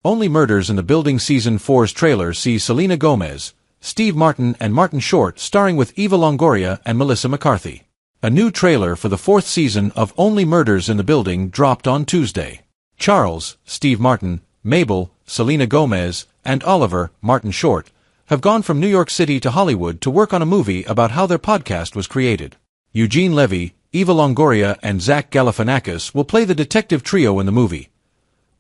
Only Murders in the Building Season 4's trailer sees Selena Gomez, Steve Martin and Martin Short starring with Eva Longoria and Melissa McCarthy. A new trailer for the 4th season of Only Murders in the Building dropped on Tuesday. Charles, Steve Martin, Mabel, Selena Gomez, and Oliver, Martin Short, have gone from New York City to Hollywood to work on a movie about how their podcast was created. Eugene Levy, Eva Longoria, and Zach Galifianakis will play the detective trio in the movie.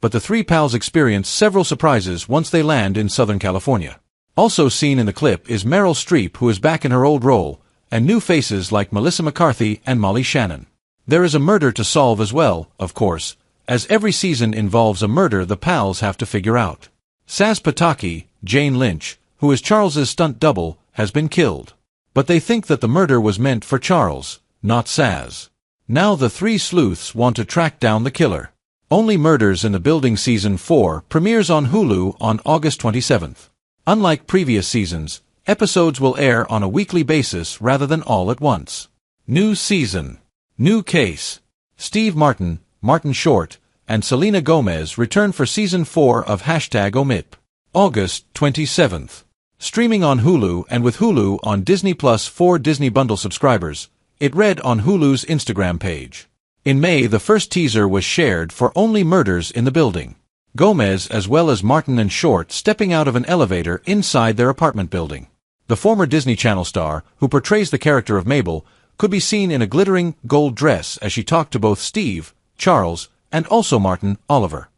But the three pals experience several surprises once they land in Southern California. Also seen in the clip is Meryl Streep, who is back in her old role, and new faces like Melissa McCarthy and Molly Shannon. There is a murder to solve as well, of course, as every season involves a murder the pals have to figure out. Saz Pataki, Jane Lynch, who is Charles's stunt double, has been killed. But they think that the murder was meant for Charles, not Saz. Now the three sleuths want to track down the killer. Only Murders in the Building Season 4 premieres on Hulu on August 27th. Unlike previous seasons, episodes will air on a weekly basis rather than all at once. New season. New case. Steve Martin, Martin Short, and Selena Gomez return for Season 4 of #OMIP. August 27th. Streaming on Hulu and with Hulu on Disney Plus for Disney Bundle subscribers, it read on Hulu's Instagram page. In May, the first teaser was shared for Only Murders in the Building. Gomez as well as Martin and Short stepping out of an elevator inside their apartment building. The former Disney Channel star, who portrays the character of Mabel, could be seen in a glittering gold dress as she talked to both Steve, Charles, and also Martin, Oliver.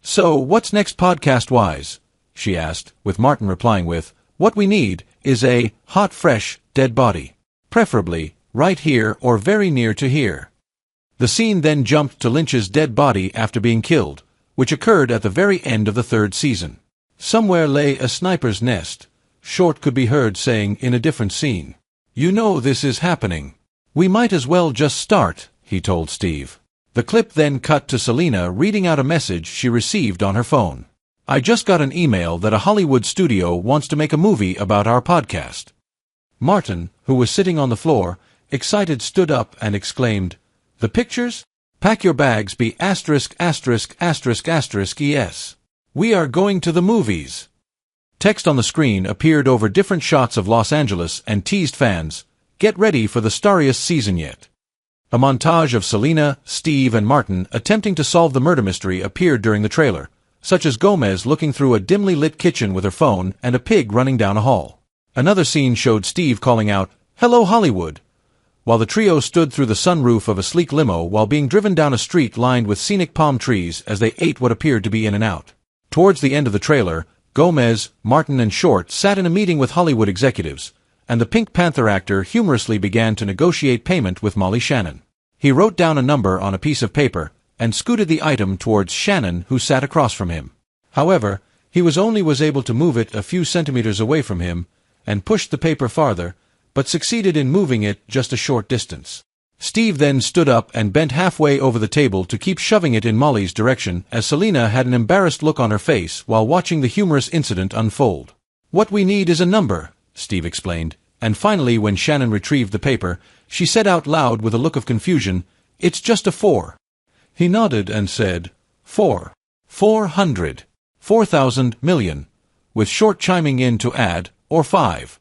"So, what's next podcast-wise?" she asked, with Martin replying with, "What we need is a hot, fresh, dead body. Preferably right here or very near to here." The scene then jumped to Lynch's dead body after being killed, which occurred at the very end of the 3rd season. "Somewhere lay a sniper's nest," Short could be heard saying in a different scene. "You know this is happening. We might as well just start," he told Steve. The clip then cut to Selena reading out a message she received on her phone. "I just got an email that a Hollywood studio wants to make a movie about our podcast." Martin, who was sitting on the floor, excited stood up and exclaimed, "The pictures? Pack your bags, be ********************************************************************************************************************************************************************************************************************************************************************************* Text on the screen appeared over different shots of Los Angeles and teased fans, "Get ready for the starriest season yet." A montage of Selena, Steve, and Martin attempting to solve the murder mystery appeared during the trailer, such as Gomez looking through a dimly lit kitchen with her phone and a pig running down a hall. Another scene showed Steve calling out, "Hello Hollywood," while the trio stood through the sunroof of a sleek limo while being driven down a street lined with scenic palm trees as they ate what appeared to be In-N-Out. Towards the end of the trailer, Gomez, Martin, and Short sat in a meeting with Hollywood executives, and the Pink Panther actor humorously began to negotiate payment with Molly Shannon. He wrote down a number on a piece of paper and scooted the item towards Shannon, who sat across from him. However, he was able to move it a few centimeters away from him and pushed the paper farther, but succeeded in moving it just a short distance. Steve then stood up and bent halfway over the table to keep shoving it in Molly's direction as Selena had an embarrassed look on her face while watching the humorous incident unfold. "What we need is a number," Steve explained, and finally when Shannon retrieved the paper, she said out loud with a look of confusion, "It's just a 4. He nodded and said, 4. 400. 4,000 million, with Short chiming in to add, or 5.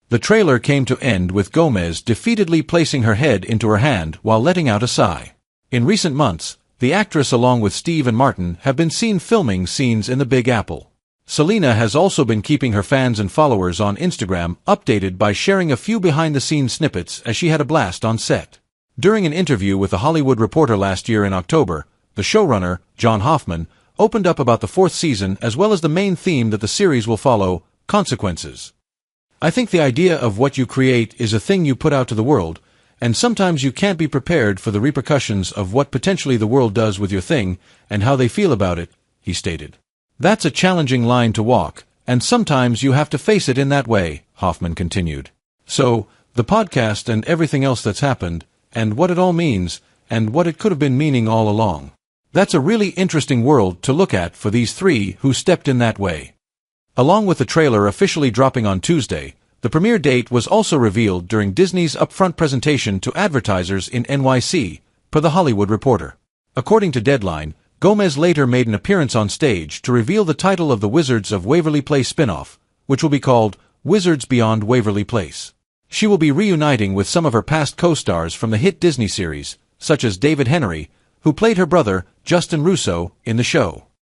The trailer came to end with Gomez defeatedly placing her head into her hand while letting out a sigh. In recent months, the actress along with Steve and Martin have been seen filming scenes in the Big Apple. Selena has also been keeping her fans and followers on Instagram updated by sharing a few behind-the-scenes snippets as she had a blast on set. During an interview with The Hollywood Reporter last year in October, the showrunner, John Hoffman, opened up about the 4th season as well as the main theme that the series will follow, consequences. "I think the idea of what you create is a thing you put out to the world, and sometimes you can't be prepared for the repercussions of what potentially the world does with your thing and how they feel about it," he stated. "That's a challenging line to walk, and sometimes you have to face it in that way," Hoffman continued. "So, the podcast and everything else that's happened, and what it all means, and what it could have been meaning all along. That's a really interesting world to look at for these three who stepped in that way." Along with the trailer officially dropping on Tuesday, the premiere date was also revealed during Disney's upfront presentation to advertisers in NYC, per The Hollywood Reporter. According to Deadline, Gomez later made an appearance on stage to reveal the title of the Wizards of Waverly Place spin-off, which will be called Wizards Beyond Waverly Place. She will be reuniting with some of her past co-stars from the hit Disney series, such as David Henry, who played her brother, Justin Russo, in the show.